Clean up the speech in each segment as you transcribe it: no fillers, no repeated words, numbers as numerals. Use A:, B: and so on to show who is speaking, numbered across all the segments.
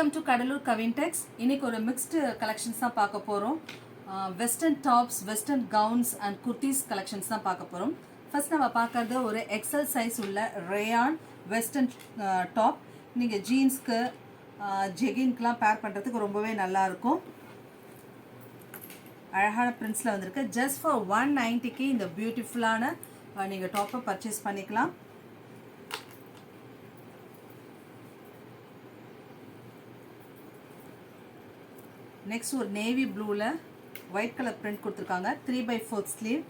A: Welcome to Cuddalore கவின்டெக்ஸ். இன்னைக்கு ஒரு mixed collections தான் பார்க்க போகிறோம். Western tops, western gowns and kurtis collections தான் பார்க்க போகிறோம். ஃபர்ஸ்ட் நம்ம பார்க்கறது ஒரு எக்ஸல் சைஸ் உள்ள ரேயான் வெஸ்டர்ன் டாப். நீங்கள் ஜீன்ஸ்க்கு ஜெகின்க்கெலாம் பேர் பண்ணுறதுக்கு ரொம்பவே நல்லாயிருக்கும். அழகான பிரிண்ட்ஸில் வந்திருக்கு. ஜஸ்ட் ஃபார் 190க்கு இந்த பியூட்டிஃபுல்லான நீங்கள் டாப்பை பர்ச்சேஸ் பண்ணிக்கலாம். நெக்ஸ்ட் ஒரு நேவி ப்ளூவில் ஒயிட் கலர் பிரிண்ட் கொடுத்துருக்காங்க. 3/4 ஸ்லீவ்.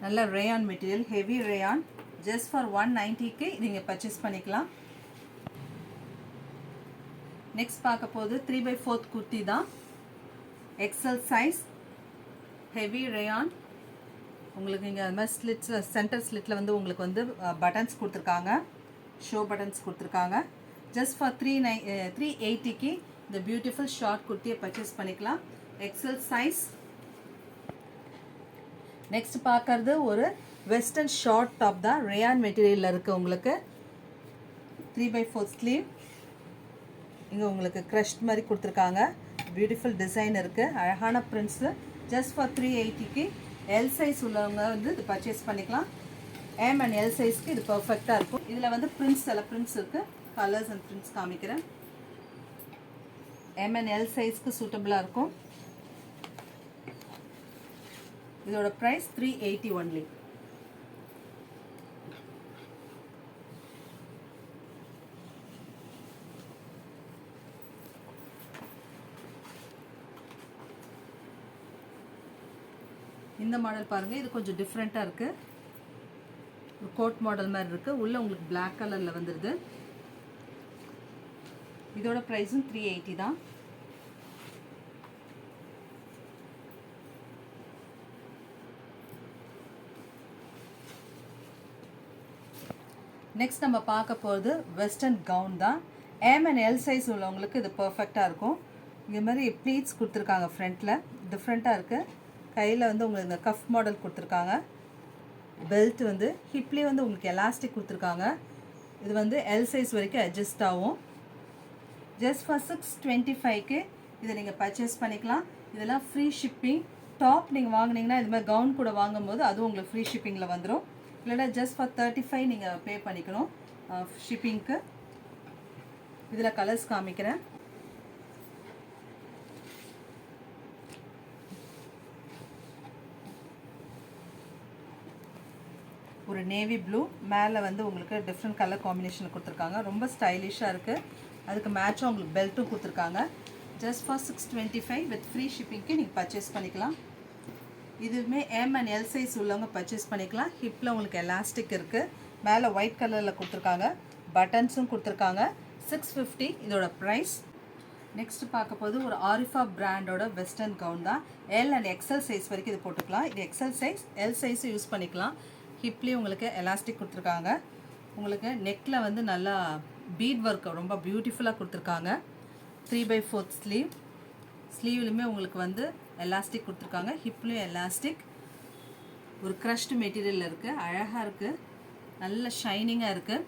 A: நல்ல rayon material, heavy rayon. Just for 190க்கு நீங்கள் பர்ச்சேஸ் பண்ணிக்கலாம். நெக்ஸ்ட் பார்க்க போது 3/4 குர்த்தி தான். XL size, heavy rayon. உங்களுக்கு இங்கே அது மாதிரி ஸ்லிட்ஸ், சென்டர் ஸ்லிட்டில் வந்து உங்களுக்கு வந்து பட்டன்ஸ் கொடுத்துருக்காங்க, ஷோ பட்டன்ஸ் கொடுத்துருக்காங்க. ஜஸ்ட் ஃபார் 380க்கு இந்த பியூட்டிஃபுல் ஷார்ட் குர்த்தியை பர்ச்சேஸ் பண்ணிக்கலாம். XL size. நெக்ஸ்ட் பார்க்கறது ஒரு வெஸ்டர்ன் ஷார்ட் டாப் தான். ரேயான் மெட்டீரியலில் இருக்குது. உங்களுக்கு 3/4 ஸ்லீவ். இங்கே உங்களுக்கு க்ரஷ்ட் மாதிரி கொடுத்துருக்காங்க. பியூட்டிஃபுல் டிசைன் இருக்குது, அழகான பிரிண்ட்ஸு. ஜஸ்ட் ஃபார் 380க்கு எல் சைஸ் உள்ளவங்க வந்து இது பர்ச்சேஸ் பண்ணிக்கலாம். எம் அண்ட் எல் சைஸ்க்கு இது பர்ஃபெக்டாக இருக்கும். இதில் வந்து பிரிண்ட்ஸ், சில பிரிண்ட்ஸ் இருக்குது. கலர்ஸ் அண்ட் பிரிண்ட்ஸ் காமிக்கிறேன். எம் அண்ட் எல் சைஸ்க்கு சூட்டபிளாக இருக்கும். இதோட ப்ரைஸ் 380 ஒன்லி. இந்த மாடல் பாருங்கள், இது கொஞ்சம் டிஃப்ரெண்ட்டாக இருக்குது. ஒரு கோட் மாடல் மாதிரி இருக்குது. உள்ளே உங்களுக்கு பிளாக் கலரில் வந்துடுது. இதோட ப்ரைஸும் 380 தான். நெக்ஸ்ட் நம்ம பார்க்க போகிறது வெஸ்டர்ன் கவுன் தான். எம் அண்ட் எல் சைஸ் உள்ளவங்களுக்கு இது பர்ஃபெக்டாக இருக்கும். இங்கே மாதிரி ப்ளீட்ஸ் கொடுத்துருக்காங்க. ஃப்ரண்ட்டில் டிஃப்ரெண்ட்டாக இருக்குது. கையில் வந்து உங்களுக்கு இந்த கஃப் மாடல் கொடுத்துருக்காங்க. பெல்ட் வந்து ஹிப்லேயே வந்து உங்களுக்கு எலாஸ்டிக் கொடுத்துருக்காங்க. இது வந்து எல் சைஸ் வரைக்கும் அட்ஜஸ்ட் ஆகும். ஜஸ்ட் ஃபார் 625க்கு இதை நீங்கள் பர்ச்சேஸ் பண்ணிக்கலாம். இதெல்லாம் ஃப்ரீ ஷிப்பிங். டாப் நீங்கள் வாங்கினீங்கன்னா இது மாதிரி கவுன் கூட வாங்கும்போது அதுவும் உங்களுக்கு ஃப்ரீ ஷிப்பிங்கில் வந்துடும். இல்லைனா ஜஸ்ட் ஃபார் 35 நீங்கள் பே பண்ணிக்கணும் ஷிப்பிங்க்கு. இதில் கலர்ஸ் காமிக்கிறேன். ஒரு நேவி ப்ளூ, மேலே வந்து உங்களுக்கு டிஃப்ரெண்ட் கலர் காம்பினேஷன் கொடுத்துருக்காங்க. ரொம்ப ஸ்டைலிஷாக இருக்குது. அதுக்கு மேட்சாக உங்களுக்கு பெல்ட்டும் கொடுத்துருக்காங்க. ஜஸ்ட் ஃபார் 625 வித் ஃப்ரீ ஷிப்பிங்க்கு நீங்கள் பர்ச்சேஸ் பண்ணிக்கலாம். இதுவுமே எம் அண்ட் எல் சைஸ் உள்ளவங்க பர்ச்சேஸ் பண்ணிக்கலாம். ஹிப்பில் உங்களுக்கு எலாஸ்டிக் இருக்குது. மேலே ஒயிட் கலரில் கொடுத்துருக்காங்க. பட்டன்ஸும் கொடுத்துருக்காங்க. 650 இதோட ப்ரைஸ். நெக்ஸ்ட் பார்க்க போது ஒரு ஆரிஃபா பிராண்டோட வெஸ்டர்ன் கவுன் தான். எல் அண்ட் எக்ஸல் சைஸ் வரைக்கும் இது போட்டுக்கலாம். இது எக்ஸல் சைஸ், எல் சைஸும் யூஸ் பண்ணிக்கலாம். ஹிப்லேயும் உங்களுக்கு எலாஸ்டிக் கொடுத்துருக்காங்க. உங்களுக்கு நெக்கில் வந்து நல்லா பீட் ஒர்க் ரொம்ப பியூட்டிஃபுல்லாக கொடுத்துருக்காங்க. 3/4 ஸ்லீவ். ஸ்லீவ்லையுமே உங்களுக்கு வந்து எலாஸ்டிக் கொடுத்துருக்காங்க. ஹிப்லேயும் எலாஸ்டிக். ஒரு க்ரஷ்டு மெட்டீரியலில் இருக்குது. அழகாக இருக்குது, நல்ல ஷைனிங்காக இருக்குது.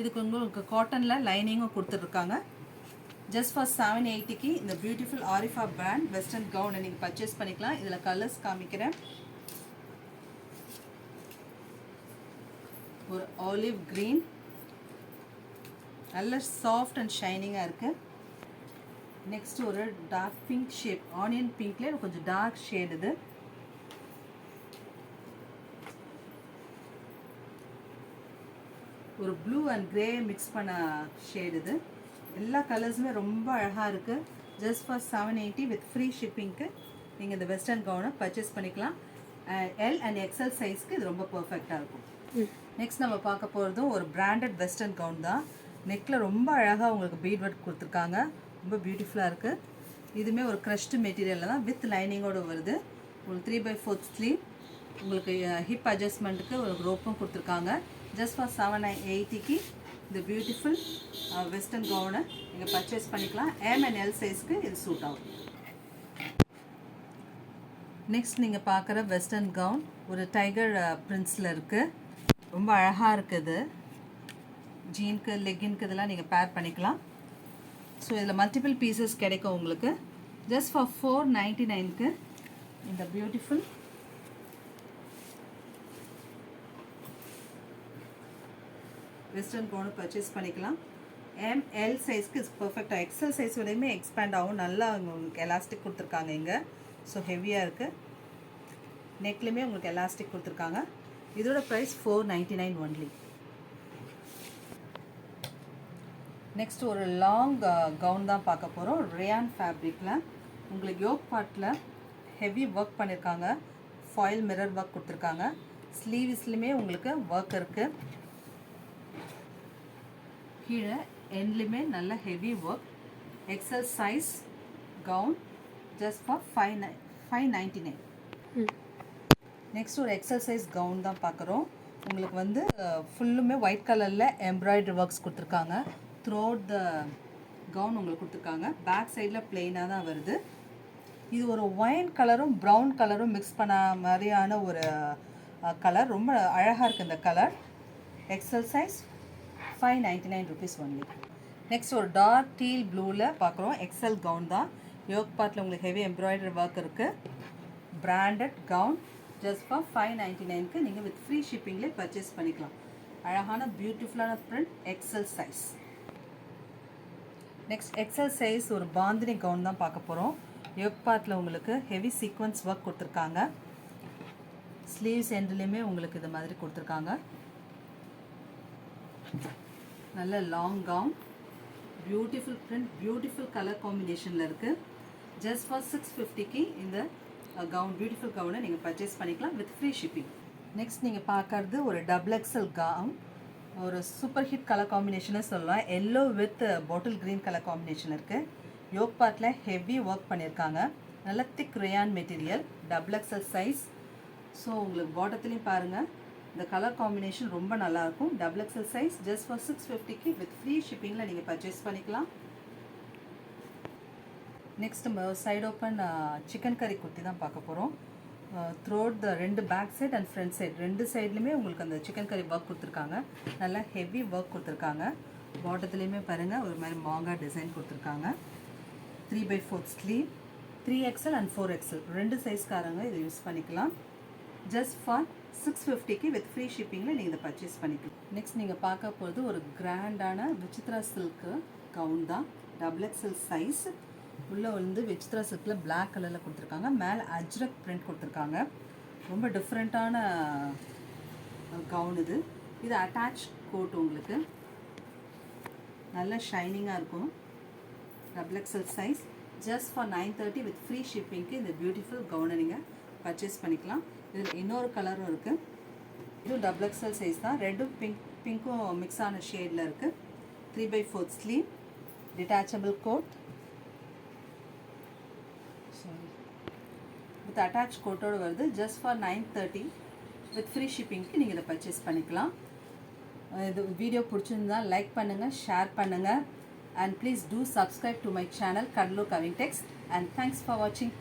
A: இதுக்கு உங்களுக்கு காட்டனில் லைனிங்கும் கொடுத்துட்ருக்காங்க. ஜஸ்ட் ஃபார் 780க்கு இந்த பியூட்டிஃபுல் ஆரிஃபா பிராண்ட் வெஸ்டர்ன் கவுனை நீங்கள் பர்ச்சேஸ் பண்ணிக்கலாம். இதில் கலர்ஸ் காமிக்கிறேன். ஒரு ஆலிவ் க்ரீன், நல்ல சாஃப்ட் அண்ட் ஷைனிங்காக இருக்குது. நெக்ஸ்ட் ஒரு டார்க் பிங்க் ஷேப், ஆனியன் பிங்க்லேயே கொஞ்சம் டார்க் ஷேட். இது ஒரு ப்ளூ அண்ட் கிரே மிக்ஸ் பண்ண ஷேட். இது எல்லா கலர்ஸுமே ரொம்ப அழகாக இருக்குது. ஜஸ்ட் ஃபார் 780 வித் ஃப்ரீ ஷிப்பிங்க்கு நீங்கள் இந்த வெஸ்டர்ன் கவுனை பர்ச்சேஸ் பண்ணிக்கலாம். எல் அண்ட் எக்ஸல் சைஸ்க்கு இது ரொம்ப பர்ஃபெக்டாக இருக்கும். நெக்ஸ்ட் நம்ம பார்க்க போகிறதும் ஒரு பிராண்டட் வெஸ்டர்ன் கவுன் தான். நெக்கில் ரொம்ப அழகாக உங்களுக்கு பீட் ஒர்க் கொடுத்துருக்காங்க. ரொம்ப பியூட்டிஃபுல்லாக இருக்குது. இதுவுமே ஒரு க்ரஷ்டு மெட்டீரியலில் தான் வித் லைனிங்கோடு வருது. உங்களுக்கு 3/4 ஸ்லீவ். உங்களுக்கு ஹிப் அட்ஜஸ்ட்மெண்ட்டுக்கு ஒரு ரோப்பும் கொடுத்துருக்காங்க. ஜஸ்ட் ஃபார் 780க்கு இந்த பியூட்டிஃபுல் வெஸ்டர்ன் கவுனை நீங்கள் பர்ச்சேஸ் பண்ணிக்கலாம். எம் அண்ட் எல் சைஸ்க்கு இது சூட் ஆகும். நெக்ஸ்ட் நீங்கள் பார்க்குற வெஸ்டர்ன் கவுன் ஒரு டைகர் பிரிண்ட்ஸில் இருக்குது. ரொம்ப அழகாக இருக்குது. ஜீனுக்கு லெக்கின்க்கு இதெல்லாம் நீங்கள் பேர் பண்ணிக்கலாம். ஸோ இதில் மல்டிபிள் பீசஸ் கிடைக்கும் உங்களுக்கு. ஜஸ்ட் ஃபார் 499க்கு இந்த பியூட்டிஃபுல் வெஸ்டர்ன் கவுன் பர்ச்சேஸ் பண்ணிக்கலாம். எம்எல் சைஸ்க்கு இஸ் பர்ஃபெக்டாக. எக்ஸல் சைஸ் வரையுமே எக்ஸ்பேண்ட் ஆகும். நல்லா உங்களுக்கு எலாஸ்டிக் கொடுத்துருக்காங்க இங்கே. ஸோ ஹெவியாக இருக்குது. நெக்லையுமே உங்களுக்கு எலாஸ்டிக் கொடுத்துருக்காங்க. இதோட ப்ரைஸ் 499 ஒன்லி. நெக்ஸ்ட் ஒரு லாங் கவுன் தான் பார்க்க போகிறோம். ரேயான் ஃபேப்ரிக்கில் உங்களுக்கு யோக் பார்ட்டில் ஹெவி ஒர்க் பண்ணியிருக்காங்க. ஃபாயில் மிரர் ஒர்க் கொடுத்துருக்காங்க. ஸ்லீவ்ஸ்லையுமே உங்களுக்கு ஒர்க் இருக்குது. கீழே எண்ட்லையுமே நல்ல heavy work. XL size gown just for 599. Next ஒரு எக்ஸல் சைஸ் கவுன் தான் பார்க்குறோம். உங்களுக்கு வந்து ஃபுல்லுமே ஒயிட் கலரில் எம்ப்ராய்டரி ஒர்க்ஸ் கொடுத்துருக்காங்க. த்ரூ அவுட் த கவுன் உங்களுக்கு கொடுத்துருக்காங்க. பேக் சைடில் பிளெயினாக தான் வருது. இது ஒரு ஒயின் கலரும் ப்ரௌன் கலரும் மிக்ஸ் பண்ண மாதிரியான ஒரு கலர். ரொம்ப அழகாக இருக்குது இந்த கலர். XL size 599 rupees only. Next ஒரு டார்க் டீல் ப்ளூவில் பார்க்குறோம். எக்ஸல் கவுன் தான். யோக் பார்ட்டில் உங்களுக்கு ஹெவி எம்ப்ராய்டரி ஒர்க் இருக்குது. பிராண்டட் கவுன் ஜஸ்ட் ஃபார் 599க்கு நீங்கள் வித் ஃப்ரீ ஷிப்பிங்லேயே பர்ச்சேஸ் பண்ணிக்கலாம். அழகான பியூட்டிஃபுல்லான print. XL size. Next XL size ஒரு பாந்தினி கவுன் தான் பார்க்க போகிறோம். யோக் பார்ட்டில் உங்களுக்கு ஹெவி சீக்வன்ஸ் ஒர்க் கொடுத்துருக்காங்க. ஸ்லீவ்ஸ் எண்ட்லேயுமே உங்களுக்கு இது மாதிரி கொடுத்துருக்காங்க. நல்ல long gown. Beautiful print, beautiful colour காம்பினேஷனில் இருக்குது. ஜஸ்ட் ஃபார் 650க்கு இந்த கவுன் பியூட்டிஃபுல் கவுனை நீங்கள் பர்ச்சேஸ் பண்ணிக்கலாம் வித் ஃப்ரீ ஷிப்பிங். நெக்ஸ்ட் நீங்கள் பார்க்கறது ஒரு டபுள் எக்ஸல் கவுன். ஒரு சூப்பர் ஹிட் கலர் காம்பினேஷனே சொல்லலாம். Yellow with bottle green colour combination இருக்குது. யோக் பார்ட்டில் ஹெவி ஒர்க் பண்ணியிருக்காங்க. நல்ல thick rayon material. Double XL size. So உங்களுக்கு பாட்டத்துலேயும் பாருங்கள், இந்த கலர் காம்பினேஷன் ரொம்ப நல்லாயிருக்கும். Double XL size just for 650க்கு வித் ஃப்ரீ ஷிப்பிங்கில் நீங்கள் பர்ச்சேஸ் பண்ணிக்கலாம். நெக்ஸ்ட் நம்ம சைடு ஓப்பன் சிக்கன் கறி குர்த்தி தான் பார்க்க போகிறோம். த்ரூ அவுட் த ரெண்டு back side and front side ரெண்டு சைட்லையுமே உங்களுக்கு அந்த சிக்கன் கறி ஒர்க் கொடுத்துருக்காங்க. நல்லா ஹெவி ஒர்க் கொடுத்துருக்காங்க. பாட்டத்துலேயுமே பாருங்கள் ஒரு மாதிரி மாங்கா டிசைன் கொடுத்துருக்காங்க. 3/4 ஸ்லீவ். 3XL அண்ட் 4XL ரெண்டு சைஸ்காரங்க இதை யூஸ் பண்ணிக்கலாம். ஜஸ்ட் ஃபார் 650க்கு வித் ஃப்ரீ ஷிப்பிங்கில் நீங்கள் இதை பர்ச்சேஸ் பண்ணிக்கலாம். நெக்ஸ்ட் நீங்கள் பார்க்க போகிறது ஒரு கிராண்டான விசித்ரா சில்க்கு கவுன் தான். Double XL size. உள்ளே வந்து விசித்ரா சில்கில் பிளாக் கலரில் கொடுத்துருக்காங்க. மேலே அஜ்ரக் பிரிண்ட் கொடுத்துருக்காங்க. ரொம்ப டிஃப்ரெண்ட்டான கவுன் இது. இது அட்டாச் கோட் உங்களுக்கு. நல்ல ஷைனிங்காக இருக்கும். Double XL size just for 930 with free ஷிப்பிங்க்கு இந்த பியூட்டிஃபுல் கவுனை நீங்கள் பர்ச்சேஸ் பண்ணிக்கலாம். இதில் இன்னொரு கலரும் இருக்குது. இதுவும் டபுள் எக்ஸல் சைஸ் தான். ரெட்டும் பிங்க்கும் மிக்ஸ் ஆன ஷேடில் இருக்குது. 3/4 sleeve. Detachable coat with attach கோட்டோடு வருது. ஜஸ்ட் ஃபார் 930 வித் ஃப்ரீ ஷிப்பிங்க்கு நீங்கள் இதை பர்ச்சேஸ் பண்ணிக்கலாம். இது வீடியோ பிடிச்சிருந்தா லைக் பண்ணுங்கள், ஷேர் பண்ணுங்கள், and please do subscribe to my channel Kadalur Kaving Text, and thanks for watching.